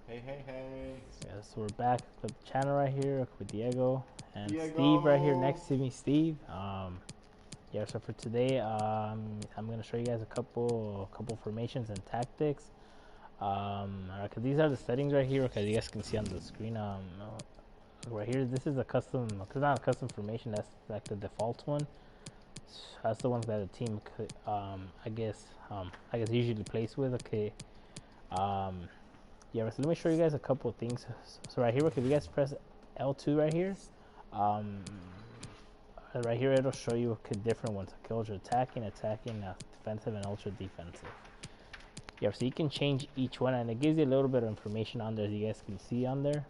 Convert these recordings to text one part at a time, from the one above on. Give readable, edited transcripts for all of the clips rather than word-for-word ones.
Hey, hey, hey. Yeah, so we're back with the channel right here with Diego and Steve right here Diego. next to me. Steve. Yeah. So for today, I'm gonna show you guys a couple formations and tactics. Alright, cause these are the settings right here. Cause you guys can see on the screen. Right here, this is a custom. Cause not a custom formation. That's like the default one. That's the ones that the team, I guess usually plays with. Okay. Um, Yeah, so let me show you guys a couple of things. So right here, if you guys press L2 right here, um, right here it'll show you different ones. Okay, ultra attacking, defensive, and ultra defensive. Yeah, so you can change each one, and it gives you a little bit of information on there. As you guys can see on there,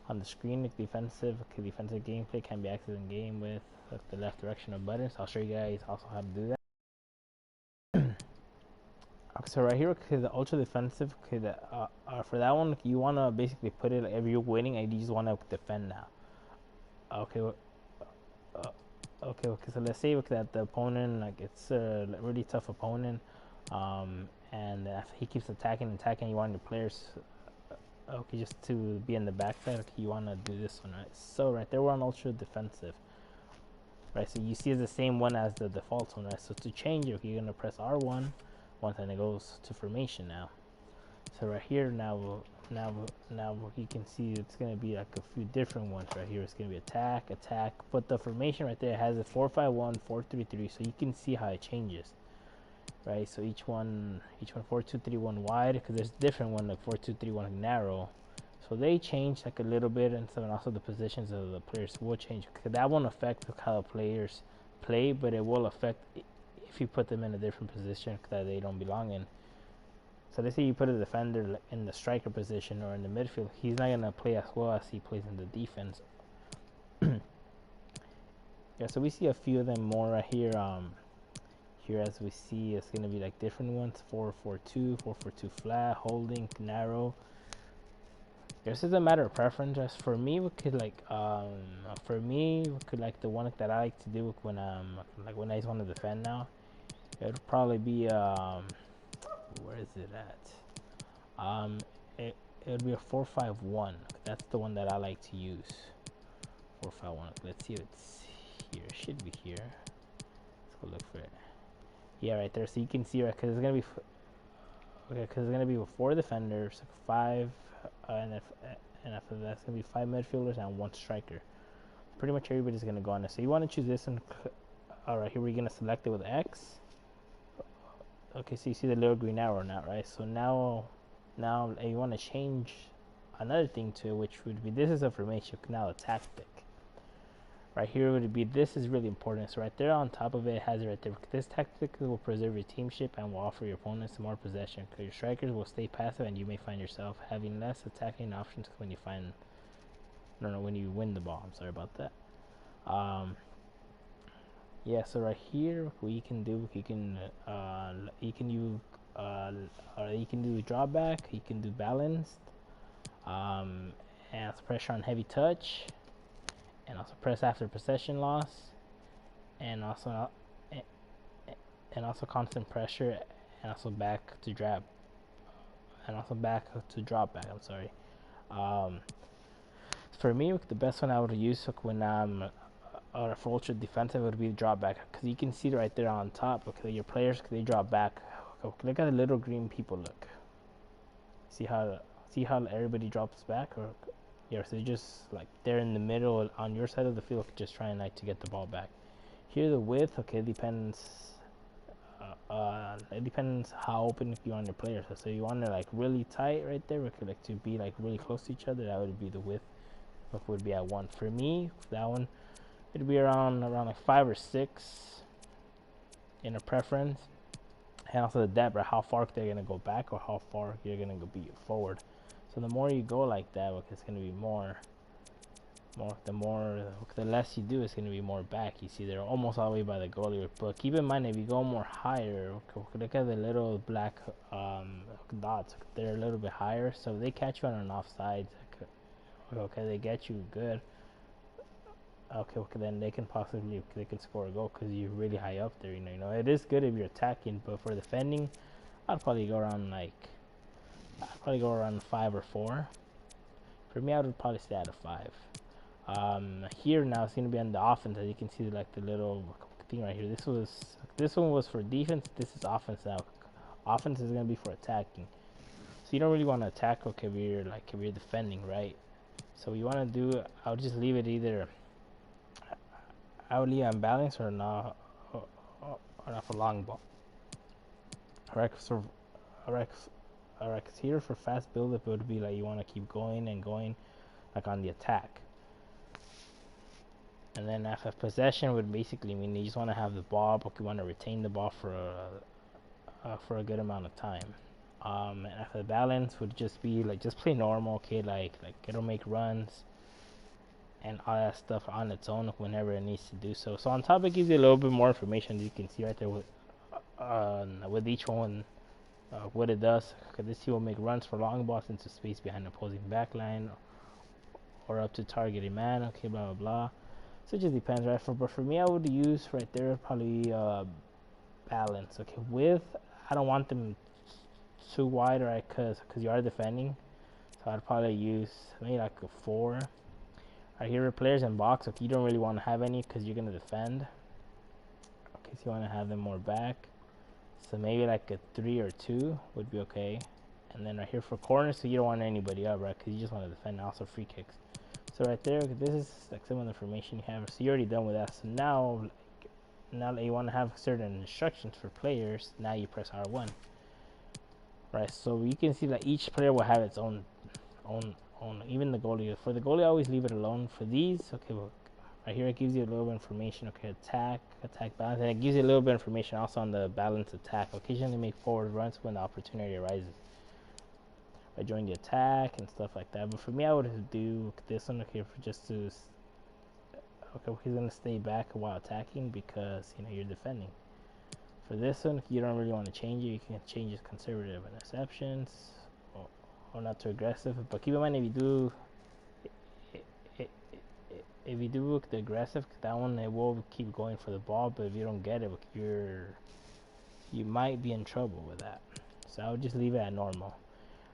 on the screen, like defensive gameplay can be accessed in game with the left direction of buttons. I'll show you guys also how to do that. Okay, so right here, okay, the ultra defensive, okay, for that one, you want to basically put it like if you're winning and you just want to defend now. Okay, uh, okay. So let's say that the opponent, like it's a really tough opponent, and if he keeps attacking, you want your players, okay, just to be in the backside. Okay, you want to do this one, right? So right there, we're on ultra defensive, right? So you see it's the same one as the default one, right? So to change it, okay, you're gonna press R1, once and it goes to formation now. So right here now you can see it's gonna be like a few different ones right here. It's gonna be attack, but the formation right there has a 4-5-1, 4-3-3. So you can see how it changes, right? So each one 4-2-3-1 wide, because there's different one like 4-2-3-1 narrow. So they change like a little bit, and so and also the positions of the players will change. Cause that won't affect how the players play, but it will affect if you put them in a different position that they don't belong in. So let's say you put a defender in the striker position or in the midfield, he's not gonna play as well as he plays in the defense. Yeah, so we see a few of them more right here. Here as we see, it's gonna be like different ones: 4-4-2, 4-4-2 flat, holding, narrow. This is a matter of preference. As for me, we could like the one that I like to do when I just want to defend now. It would probably be where is it at? Um, it it would be a 4-5-1. That's the one that I like to use. 4-5-1. Let's see if it's here. It should be here. Let's go look for it. Yeah, right there. So you can see right because it's gonna be okay. Because it's gonna be with four defenders, five, and after that's gonna be five midfielders and one striker. Pretty much everybody's gonna go on this. So you want to choose this one. All right, here we're gonna select it with X. Okay, so you see the little green arrow now, right? So now you want to change another thing to it, which would be this is a formation, now a tactic. Right here would be this is really important. So right there on top of it has it right there. This tactic will preserve your teamship and will offer your opponents more possession. Because your strikers will stay passive and you may find yourself having less attacking options when you find no no when you win the ball. I'm sorry about that. Um, yeah, so right here what you can do you can do drawback, you can do balanced, um, and pressure on heavy touch, and also press after possession loss, and also constant pressure, and also back to drop, and also back to drop back. I'm sorry. Um, for me, the best one I would use when I'm for ultra defensive would be drop back because you can see right there on top. Okay, your players they drop back. Okay, look at the little green people. Look, see how everybody drops back, or yeah, so just like they're in the middle on your side of the field, just trying like to get the ball back. Here the width, okay, it depends how open you want your players. So you want to like really tight right there, okay, like to be like really close to each other. That would be the width. Look, would be at one. For me, that one, it'd be around like 5 or 6 in a preference, and also the depth, right? How far they're gonna go back or how far you're gonna go be forward. So the more you go like that, okay, it's gonna be the less you do, it's gonna be more back. You see, they're almost all the way by the goalie. But keep in mind, if you go more higher, okay, look at the little black dots. They're a little bit higher, so if they catch you on an offside, okay, they get you good. Okay, then they can score a goal because you're really high up there. It is good if you're attacking, but for defending, I'd probably go around like I'd probably go around 5 or 4. For me, I would probably stay at a 5. Here now it's gonna be on the offense. As you can see, like the little thing right here. This one was for defense. This is offense now. Offense is gonna be for attacking. So you don't really want to attack, okay, if you're defending, right? So what you want to do, I would just leave it either. I would leave it unbalanced or not, or not for long ball. Alright, so alright, alright. Cause here for fast build up, it would be like you want to keep going and going, like on the attack. And then after possession would basically mean you just want to have the ball, but you want to retain the ball for a good amount of time. And after the balance would just be like just play normal, okay, like it'll make runs and all that stuff on its own whenever it needs to do so. So on top it gives you a little bit more information, as you can see right there with each one, what it does. Because this will make runs for long balls into space behind opposing backline or up to targeted man, okay, blah blah blah. So it just depends, right? But for me, I would use right there probably balance. Okay, I don't want them too wide, right? Cause you are defending, so I'd probably use maybe like a 4. Right here, players in box. Okay, you don't really want to have any because you're gonna defend. Okay, so you want to have them more back. So maybe like a 3 or 2 would be okay. And then right here for corners, so you don't want anybody up, right? Because you just want to defend. Also free kicks. So right there, this is like some of the information you have. So you're already done with that. So now that you want to have certain instructions for players, now you press R1. Right. So you can see that each player will have its own. Even the goalie. For the goalie, I always leave it alone. For these, okay, well, right here it gives you a little bit of information. Okay, attack balance, and it gives you a little bit of information also on the balance attack. Occasionally make forward runs when the opportunity arises. By joining the attack and stuff like that. But for me, I would do this one, okay, for just to, okay, he's gonna stay back while attacking because you're defending. For this one, you don't really want to change it. You can change it conservative interceptions or not too aggressive. But keep in mind, if you do look the aggressive, that one it will keep going for the ball. But if you don't get it, you might be in trouble with that. So I would just leave it at normal.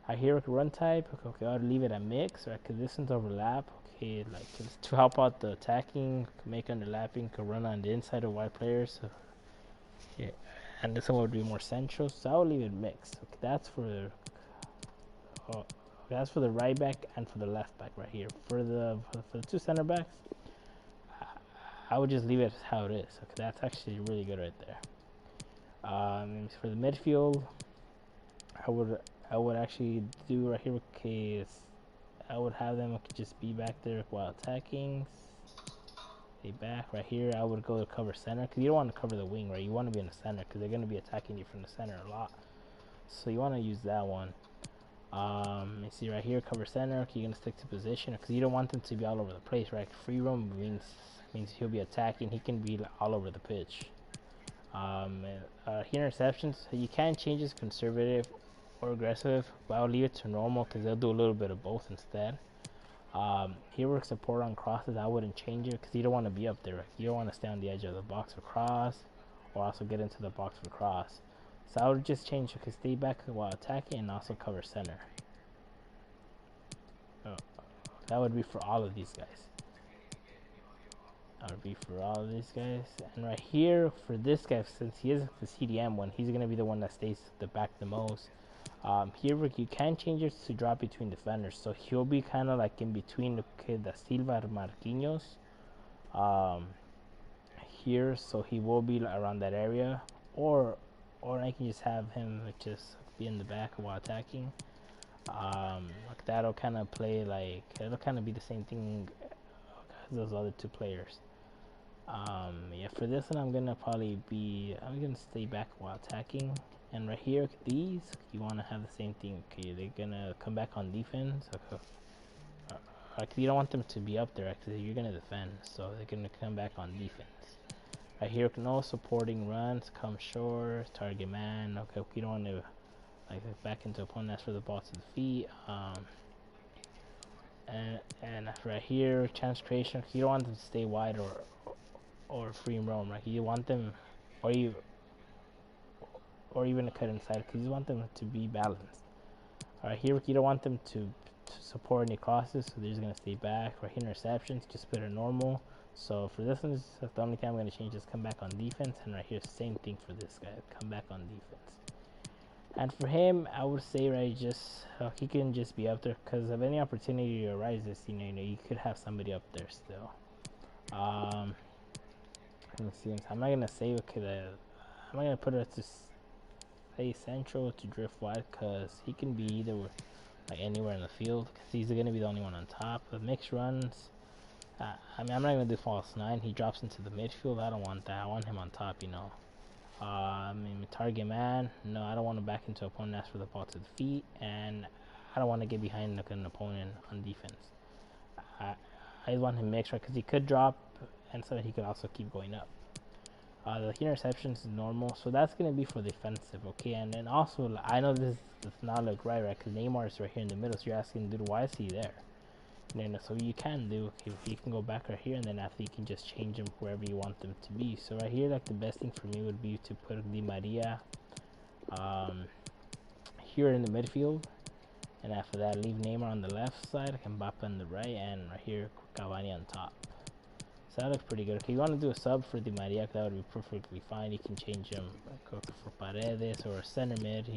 I hear run type. Okay, I'll leave it at mix, right? Because this one's overlap. Okay, like to help out the attacking, make underlapping, can run on the inside of wide players. So, yeah, and this one would be more central. So I'll leave it mixed. Okay, that's for the right back and for the left back right here. For the 2 center backs, I would just leave it how it is. Okay, that's actually really good right there. For the midfield, I would actually do right here. Okay, I would have them just be back there while attacking. Stay back right here. I would go to cover center because you don't want to cover the wing, right? You want to be in the center because they're going to be attacking you from the center a lot. So you want to use that one. You see right here, cover center. Okay, you're gonna stick to position because you don't want them to be all over the place, right? Free roam means he'll be attacking. He can be all over the pitch. Here interceptions, you can change this conservative or aggressive, but I'll leave it to normal because they'll do a little bit of both instead. Here works support on crosses. I wouldn't change it because you don't want to be up there. Right? You don't want to stay on the edge of the box for cross, or also get into the box for cross. So I would just change it to stay back while attacking and also cover center. Oh, that would be for all of these guys. That would be for all of these guys. And right here, for this guy, since he is the CDM one, he's going to be the one that stays the back the most. Here you can change it to drop between defenders. So he'll be kind of like in between the Silva and Marquinhos. Here, so he will be around that area. Or I can just have him just be in the back while attacking. Like that'll kind of play like it'll kind of be the same thing as those other 2 players. Yeah, for this one I'm gonna stay back while attacking. And right here, these you want to have the same thing. Okay, they're gonna come back on defense. Okay. Like you don't want them to be up there because you're gonna defend, so they're gonna come back on defense. Right here, no supporting runs, come short, target man. Okay, you don't want to like back into opponent. That's for the ball to the feet. And right here, chance creation. You don't want them to stay wide or free roam. Right, you want them, or even to cut inside because you want them to be balanced. Alright, here you don't want them to support any crosses, so they're just gonna stay back. Right here, interceptions, just put it normal. So for this one, the only thing I'm gonna change is come back on defense, and right here, same thing for this guy, come back on defense. And for him, I would say right, just he can just be up there because if any opportunity arises, you could have somebody up there still. Let me see. I'm not gonna say okay. I'm not gonna put it to say central to drift wide because he can be either like anywhere in the field because he's gonna be the only one on top. The mixed runs. I mean, I'm not gonna do false nine. He drops into the midfield. I don't want that. I want him on top. I mean, target man. No, I don't want to back into opponent. Ask for the ball to the feet, and I don't want to get behind an opponent on defense. I want him mixed right because he could drop, and so he could also keep going up. The interceptions is normal, so that's gonna be for defensive, okay. And then also, I know this does not look right, because Neymar is right here in the middle. So you're asking, dude, why is he there? So you can do, okay, you can go back right here, and then after you can just change them wherever you want them to be. So right here, like the best thing for me would be to put Di Maria here in the midfield, and after that leave Neymar on the left side, Mbappe on the right, and right here Cavani on top. So that looks pretty good. Okay, you want to do a sub for Di Maria, that would be perfectly fine. You can change him for Paredes or a center mid,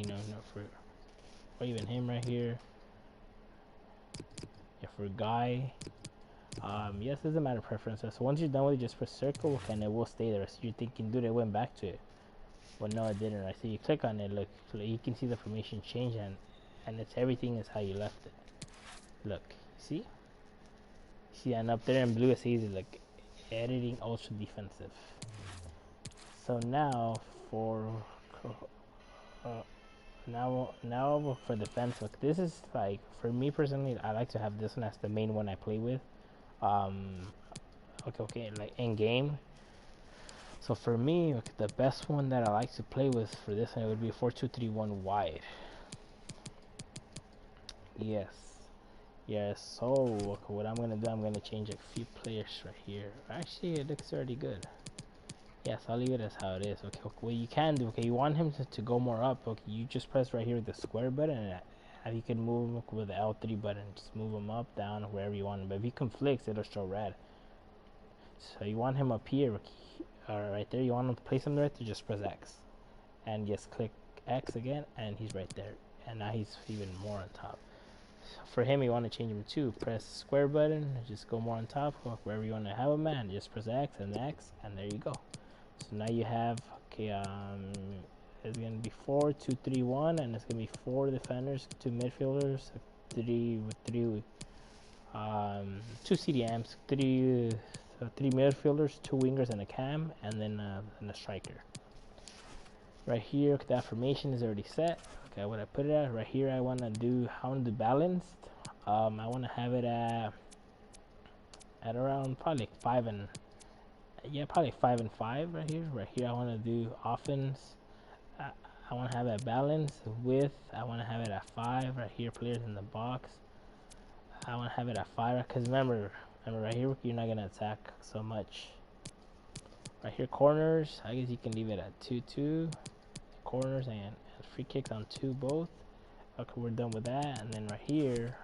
or even him right here. For Guy, yes, it doesn't matter preferences. So once you're done with it, just press circle and it will stay there. So you're thinking, dude, it went back to it. Well, no, it didn't. Right? So you click on it, look, you can see the formation change, and it's everything is how you left it. Look, see, and up there in blue it says like editing ultra defensive. So now for now for defense, look, this is like, for me personally, I like to have this one as the main one I play with. Okay, like in game. So for me, the best one that I like to play with for this one, it would be 4-2-3-1 wide. Yes. So what I'm gonna do, I'm gonna change a few players right here. Actually, it looks already good. Yes, I'll leave it as how it is. Okay, what you can do, okay, you want him to go more up. Okay, you just press right here with the square button, and you can move with the L3 button. Just move him up, down, wherever you want him. But if he conflicts, it'll show red. So you want him up here, right there. You want him to place him right there, just press X, and just click X again, and he's right there. And now he's even more on top. So for him, you want to change him to press square button, just go more on top, wherever you want to have him at, just press X, and there you go. So now you have, okay, it's gonna be 4-2-3-1, and it's gonna be 4 defenders, 2 midfielders, 2 CDMs, 3 midfielders, 2 wingers, and a cam, and then a striker. Right here, that formation is already set. Okay, what I put it at right here, I want to do balanced. I want to have it at around probably like 5 and. Yeah, probably 5 and 5 right here. Right here, I want to do offense. I want to have it balanced. Width, I want to have it at 5. Right here, players in the box, I want to have it at 5. Because remember, right here, you're not gonna attack so much. Right here, corners, I guess you can leave it at 2-2. Corners and free kicks on 2 both. Okay, we're done with that. And then right here,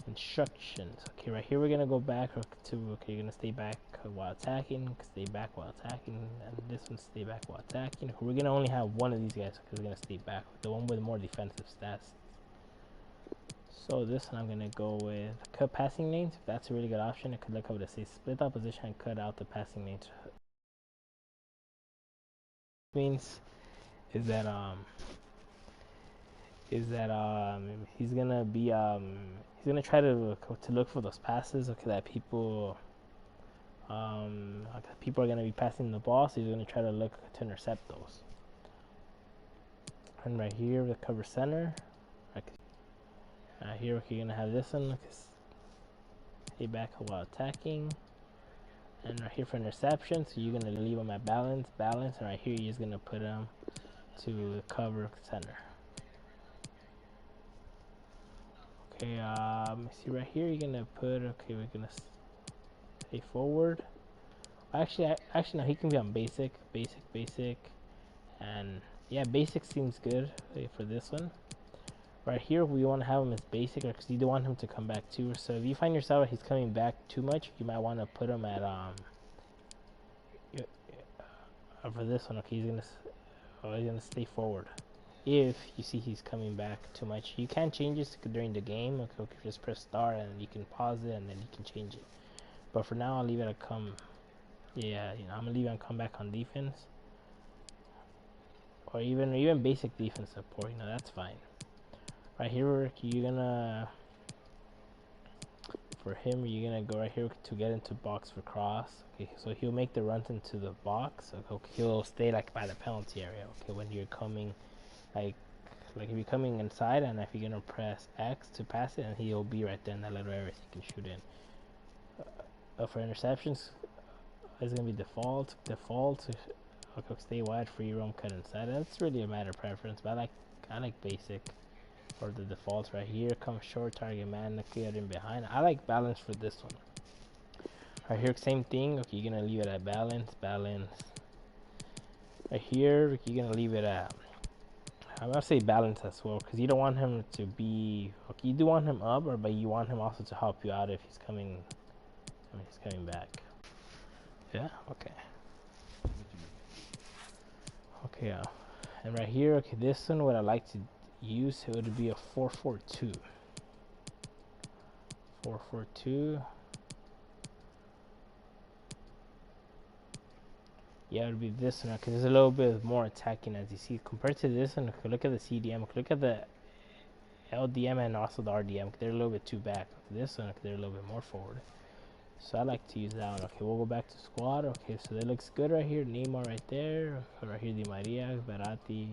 instructions. Okay, right here we're gonna go back to, okay, you're gonna stay back while attacking, stay back while attacking, and this one stay back while attacking. We're gonna only have one of these guys because we're gonna stay back, the one with more defensive stats. So this one I'm gonna go with cut passing lanes. If that's a really good option, I could look up to say split opposition and cut out the passing lanes. Means is that he's gonna be he's gonna try to look for those passes, okay, that people are gonna be passing the ball, so he's gonna try to look to intercept those. And right here, the cover center. Here you're gonna have this one, stay back while attacking, and right here for interception, so you're gonna leave them at balance, and right here you're just gonna put them to cover center. Okay, see right here, you're gonna put, okay, we're gonna stay forward. Actually, no, he can be on basic, and yeah, basic seems good, okay, for this one. Right here, we want to have him as basic because you don't want him to come back too. So if you find yourself he's coming back too much, you might want to put him at for this one. Okay, he's gonna stay forward. If you see he's coming back too much, you can change this during the game. Okay, just press start and you can pause it and then you can change it. But for now, I'll leave it at come. Yeah, I'm gonna leave it on come back on defense, or even basic defense support. That's fine. Right here, you're gonna for him, you're gonna go right here to get into box for cross. Okay, so he'll make the runs into the box. Okay, he'll stay like by the penalty area. Okay, when you're coming, like if you're coming inside, and if you're gonna press X to pass it, and he'll be right there in that little area so you can shoot in. For interceptions, it's gonna be default. Okay, stay wide, free roam, cut inside. That's really a matter of preference, but I like basic. Or the defaults right here, come short, target man, clear in behind. I like balance for this one. Right here, same thing. Okay, you're gonna leave it at balance. Right here, you're gonna leave it at, I'm gonna say balance as well, because you don't want him to be, okay, you do want him up, but you want him also to help you out if he's coming back. Yeah, okay. Okay, and right here, okay, this one, what I like to use, it would be a 4-4-2. 4-4-2. Yeah, it would be this one because it's a little bit more attacking, as you see, compared to this one. Look at the CDM, look at the LDM and also the RDM. They're a little bit too back. This one, they're a little bit more forward. So I like to use that one. Okay, we'll go back to squad. Okay, so that looks good right here. Neymar right there. Right here, Di Maria, Verratti,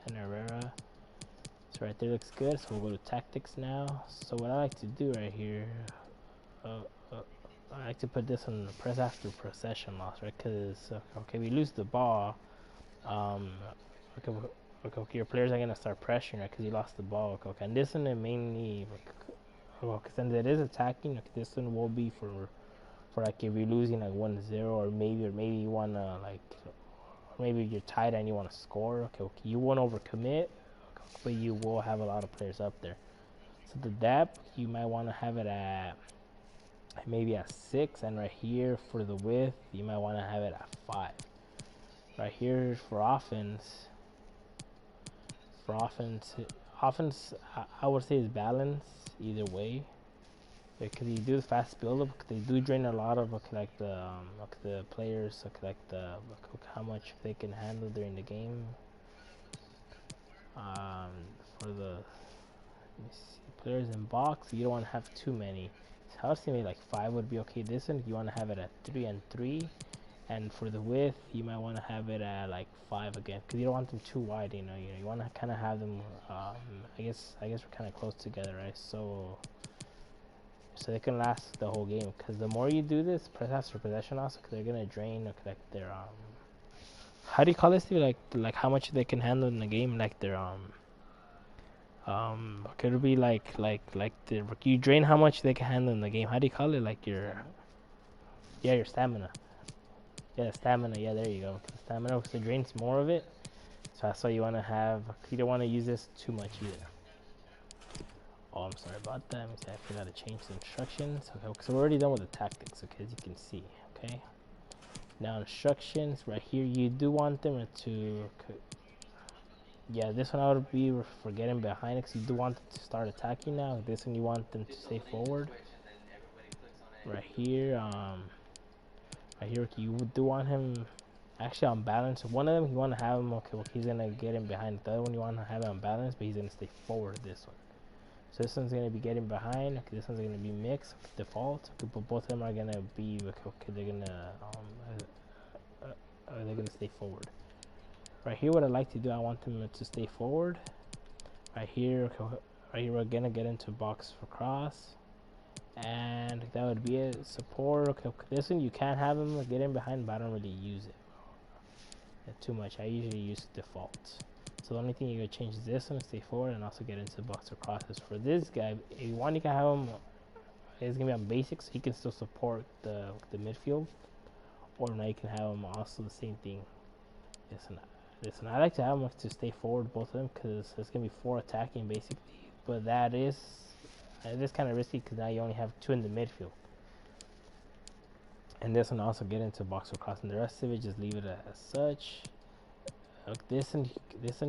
and Herrera. So right there looks good. So we'll go to tactics now. So what I like to do right here, I like to put this on the press after possession loss, right? Because okay, we lose the ball. Okay, your players are gonna start pressuring, right? Because you lost the ball. Okay, and this one mainly, because since it is attacking, okay, this one will be for like if you're losing like 1-0, or maybe you wanna maybe you're tied and you wanna score. Okay, you won't overcommit, but you will have a lot of players up there. So the depth, you might want to have it at maybe at 6, and right here for the width, you might want to have it at 5. Right here for offense, I would say is balance either way, because you do the fast build up. They do drain a lot of like the players, like how much they can handle during the game. For the players in box, you don't want to have too many. So I would say maybe like 5 would be okay. This one you want to have it at 3 and 3, and for the width you might want to have it at like 5 again, because you don't want them too wide. You want to kind of have them. I guess we're kind of close together, right? So they can last the whole game. Because the more you do this, press after possession also, because they're gonna drain like their how do you call this? Like how much they can handle in the game, like their could it be like you drain how much they can handle in the game. How do you call it? Like your stamina. Yeah, stamina. Yeah, there you go. Stamina, because it drains more of it. So that's why you want to have. You don't want to use this too much either. Oh, I'm sorry about that. I forgot to change the instructions. Okay, so we're already done with the tactics. Okay, as you can see. Okay. Now instructions right here. You do want them to. Yeah, this one I would be for getting behind it, because you do want them to start attacking now. This one you want them to stay forward. Right here, you do want him actually on balance. One of them you want to have him, okay, well, he's gonna get him behind. The other one you want to have him on balance, but he's gonna stay forward. This one. So this one's gonna be getting behind. Okay, this one's gonna be mixed default. Okay, but both of them are gonna be okay. They're gonna stay forward. Right here, what I like to do, I want them to stay forward. Right here, we're gonna get into box for cross, and that would be it. Support. Okay, this one you can have them get in behind, but I don't really use it too much. I usually use default. So the only thing you're gonna change is this one, stay forward, and also get into box for crosses. For this guy, if you want, you can have him. It's gonna be on basics. So he can still support the midfield, or now you can have him also the same thing. Yes, and Listen, I like to have them to stay forward, both of them, because it's gonna be 4 attacking basically. But it is kind of risky because now you only have 2 in the midfield. And this one also get into box or cross, and the rest of it just leave it as such. Like this and it's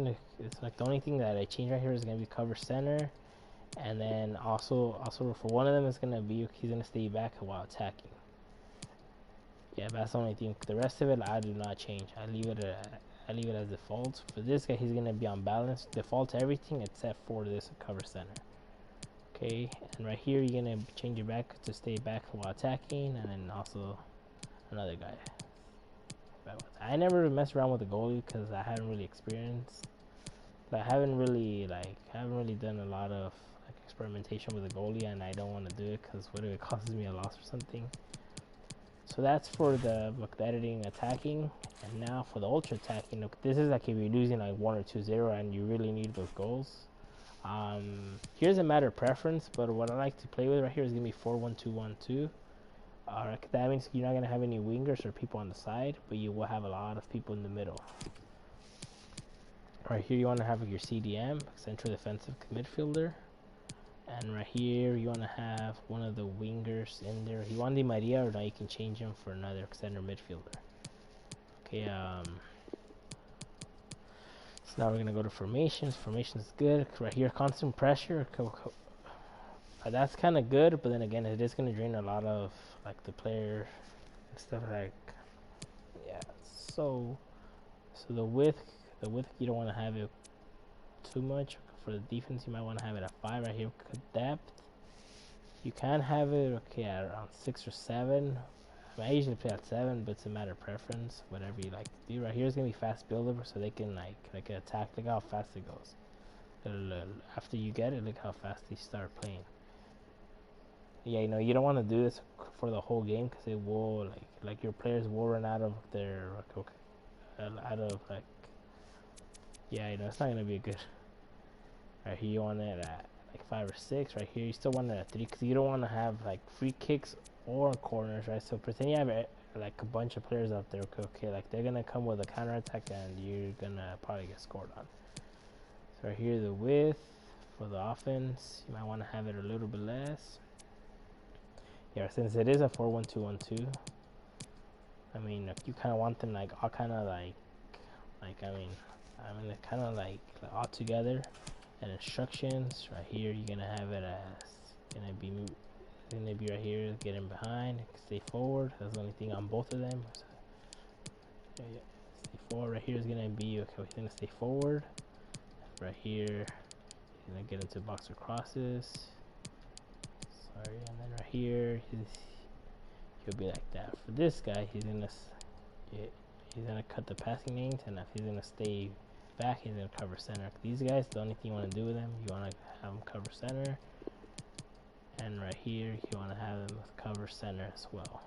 like the only thing that I change right here is gonna be cover center, and then also for one of them it's gonna be he's gonna stay back while attacking. Yeah, that's the only thing. The rest of it I do not change. I leave it as default. For this guy, he's gonna be on balance, default to everything except for this cover center. Okay, and right here you're gonna change it back to stay back while attacking, and then also another guy. I never mess around with the goalie because I haven't really experienced. I haven't really done a lot of like experimentation with the goalie, and I don't want to do it because what if it causes me a loss or something. So that's for the editing attacking, and now for the ultra attacking. Look, this is like if you're losing like 1 or 2-0 and you really need those goals. Here's a matter of preference, but what I like to play with right here is gonna be 4-1-2-1-2. That means you're not gonna have any wingers or people on the side, but you will have a lot of people in the middle. Right here you want to have your CDM, central defensive midfielder. And right here, you want to have one of the wingers in there. You want Di Maria, or now you can change him for another center midfielder. Okay, so now we're going to go to formations. Formations is good. Right here, constant pressure. That's kind of good, but then again, it is going to drain a lot of, like, the player and stuff like, yeah. So the width, you don't want to have it too much. For the defense, you might want to have it at 5 right here. Depth, you can have it at around 6 or 7. I usually play at 7, but it's a matter of preference. Whatever you like to do. Right here is gonna be fast builder, so they can like attack. Look how fast it goes. After you get it, look how fast they start playing. Yeah, you don't want to do this for the whole game because it will like your players will run out of their yeah, it's not gonna be good. Right here you want it at like 5 or 6. Right here you still want it at 3 because you don't want to have like free kicks or corners, right? So pretend you have like a bunch of players out there. Okay, like they're gonna come with a counter attack and you're gonna probably get scored on. So right here the width for the offense, you might want to have it a little bit less. Yeah, since it is a 4-1-2-1-2, I mean you kind of want them like all kind of like kind of like all together. And instructions right here, you're gonna have it as gonna be right here, getting behind, stay forward. That's the only thing on both of them. So, yeah, stay forward. Right here is gonna be okay. We're gonna stay forward. Right here, you're gonna get into box or crosses. Sorry, and then right here, he'll be like that. For this guy, he's gonna cut the passing lanes, and if he's gonna stay back, he's gonna cover center. These guys, the only thing you want to do with them, you want to have them cover center, and right here you want to have them cover center as well.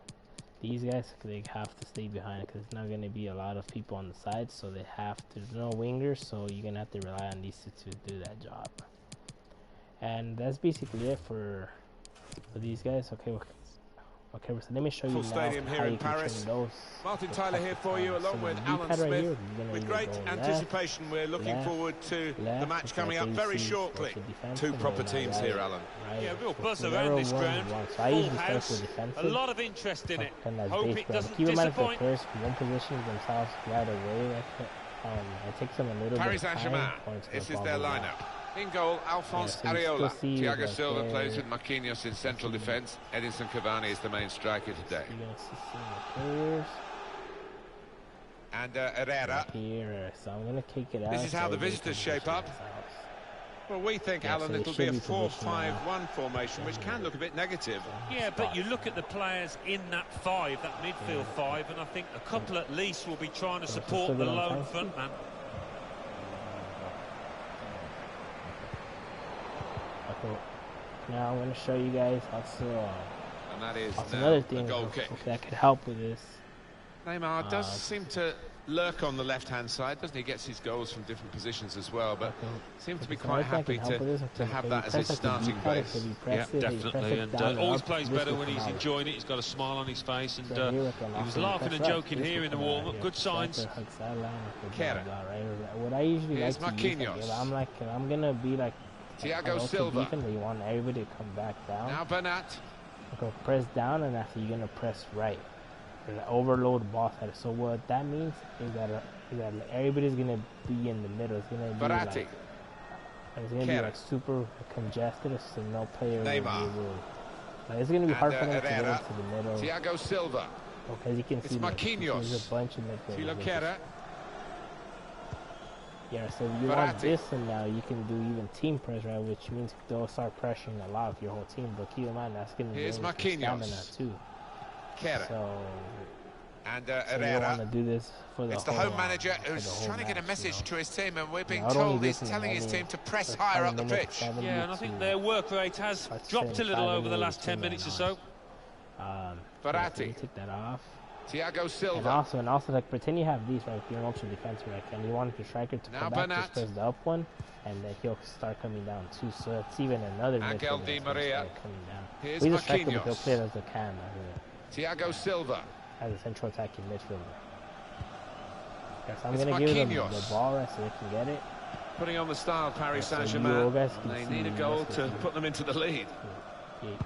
These guys, they have to stay behind because it's not going to be a lot of people on the sides, so they have to. There's no wingers, so you're gonna have to rely on these two to do that job. And that's basically it for these guys. Okay, so let me show you now how you can train those. Martin Tyler here for you, along with Alan Smith. With great anticipation, we're looking forward to the match coming up very shortly. Two proper teams here, Alan. Yeah, real buzz around this ground. Full house, a lot of interest in it. Hope it doesn't disappoint. Players one position themselves right away. It takes them a little Paris bit of time. Saint-Germain, this is their lineup. In goal, Alphonse Areola. Thiago Silva plays with Marquinhos in central defence. Edinson Cavani is the main striker today. And Herrera. Here, so I'm gonna kick it out. This is how the visitors shape up. Well, we think, Alan, so it'll be a 4-5-1 formation, which can look a bit negative. Yeah, but you look at the players in that 5, that midfield 5, and I think a couple at least will be trying to support the lone front man. Now I'm going to show you guys and that is another thing the goal kick. that could help with this. Neymar does seem to lurk on the left-hand side, doesn't he? Gets his goals from different positions as well, but seems to be quite happy to have that as his starting base. Yeah, definitely, and always plays better when he's enjoying it. He's got a smile on his face, and he was laughing and joking here in the warm-up. Good signs. What I usually like to use, I'm gonna be like Thiago Silva. Defense, you want everybody to come back down. Now Bernat. Okay, press down, and after you're gonna press right. Overload the ball header. So what that means is that everybody's gonna be in the middle. It's gonna be like, it's gonna be like super congested, so no player will be able. Like, it's gonna be hard for them to get into the middle. Thiago Silva. Okay, you can see there's a bunch of midfielders. Yeah, so if you want this, and now you can do even team press, right? Which means they'll start pressuring a lot of your whole team. But keep in mind that's gonna be stamina too. So, and so you want to do this for the it's the home manager who's trying to get a message to his team, and we're being told he's telling his team to press higher up the pitch. Yeah, and I think their work rate has dropped a little over the last 10 minutes or so. Verratti. Take that off. Thiago Silva. And also, like, pretend you have these, right? You're an ultra defensive, right? And you want your striker to come back, just press the up one, and then he'll start coming down too. So it's even another Angel Di Maria. Coming down. Here's He's a striker, but he'll Marquinhos. play it as a cam. Thiago Silva. As a central attacking midfielder. Yes, I'm going to give them the ball right so they can get it. Putting on the style of Paris Saint-Germain. They need a goal to put them into the lead. Yeah,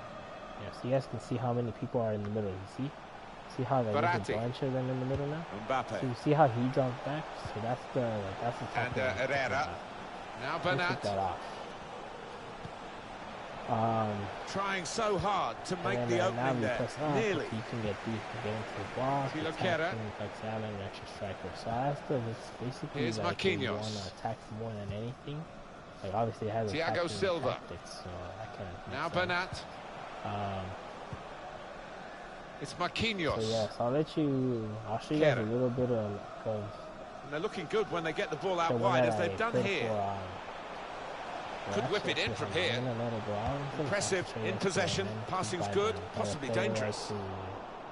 so you guys can see how many people are in the middle. You see? See how there's a bunch of them in the middle now? Mbappe. So you see how he dropped back? So that's the and Herrera. Now Bernat. That off. Trying so hard to make the opening there. Nearly. You can get into the box. Like an extra striker. So it's basically here's like Marquinhos. You want to attack more than anything. Like obviously it has Thiago Silva. Tactics, so that kind of now Bernat. It's Marquinhos. So yes, I'll show you guys a little bit of and they're looking good when they get the ball out wide, as they've done here. Could whip it in from here. Impressive in possession. Passing's good, possibly dangerous.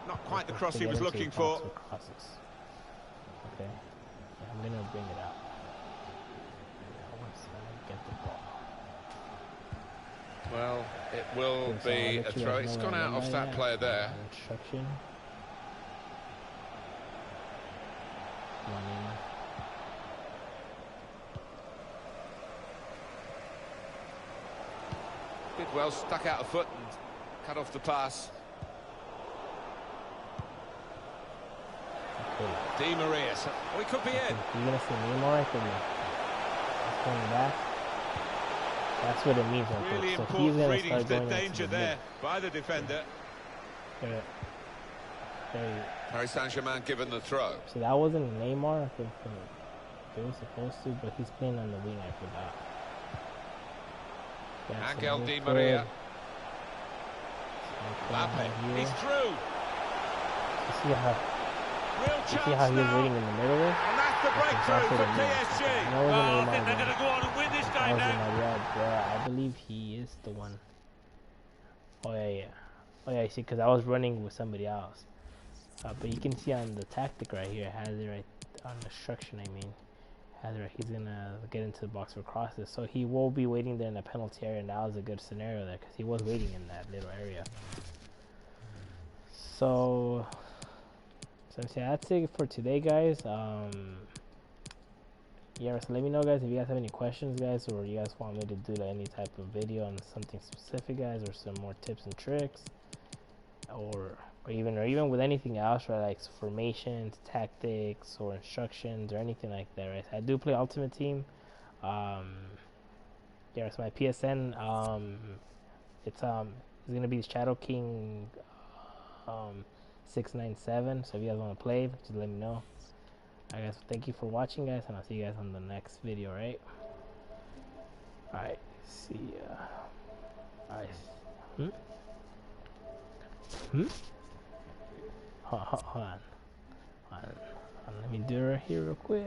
Not quite the cross he was looking for. Okay, I'm gonna bring it out. Get the ball. Well, it will be a throw. It's gone out off that player there. Instruction. Did well, stuck out a foot and cut off the pass. Okay. Di Maria. Oh, he could be in. You're going to see Neymar right there. He's coming back. That's what it means. Right really so important reading of the danger there by the defender. Paris Saint-Germain given the throw. So that wasn't Neymar, I think. They were supposed to, but he's playing on the wing, I forgot. Yeah, Angel Di Maria. Mbappe, he's through. You see how he's waiting in the middle there? And that's the breakthrough for PSG. I think they're going to go on and win this game I now. believe he is the one. Oh yeah, you see, because I was running with somebody else. But you can see on the tactic right here, it has it right on the instruction, I mean. He's gonna get into the box for crosses, so he will be waiting there in the penalty area, and that was a good scenario there because he was waiting in that little area. So that's it for today, guys. Yeah, so let me know, guys, if you guys have any questions, guys, or you guys want me to do like, any type of video on something specific, guys, or some more tips and tricks, or even with anything else, right, like formations, tactics, or instructions, or anything like that, right? I do play Ultimate Team. Yeah, so my PSN, it's gonna be Shadow King 697. So if you guys want to play, just let me know. Alright, guys, thank you for watching, guys, and I'll see you guys on the next video, right? Alright, see ya. Alright. Hold on. Let me do it right here real quick.